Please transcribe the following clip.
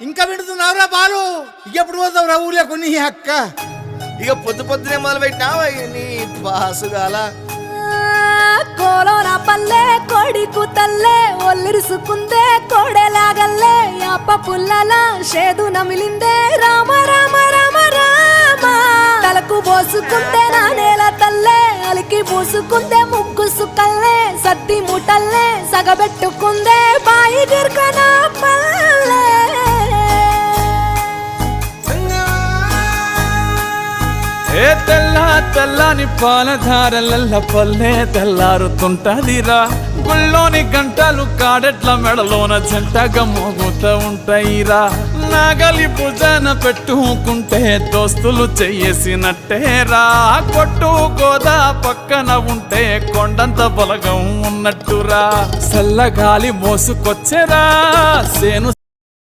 ఇంకా వింటున్నావురా బాలు? ఎప్పుడు పోతావురా ఊర్లో కొన్ని అక్క? ఇక పొద్దునే మొదలు పెట్టినావా నీ బాసుగాల? కోలోన పల్లె కోడి కూతల్లే ఒల్లిరుసుకుందే కోడెలాగల్లే అప్ప పుల్లల షేదు నమిలిందే రామ రామ రామ రామ తలకు పోసుకుందే నా నేల తల్లే అలికి పూసుకుందే ముగ్గు సుక్కల్లే సత్తి ముటల్లే సగబెట్టుకుందే బాయి గిర్కన పల్లె ఏ తెల్ల తెల్లని పాలధారలల్ల పల్లె తెల్లారుతుంటదిరా గుళ్ళోని గంటలు కాడెట్ల మెడలోన జంటగా మోగుతూ ఉంటాయిరా నాగలి భుజాన పెట్టుకుంటే దోస్తులు చెయ్యేసినట్టేరా కొట్టు గోదా పక్కన ఉంటే కొండంత బలగం ఉన్నట్టురా చల్లగాలి మోసుకొచ్చెరా సేను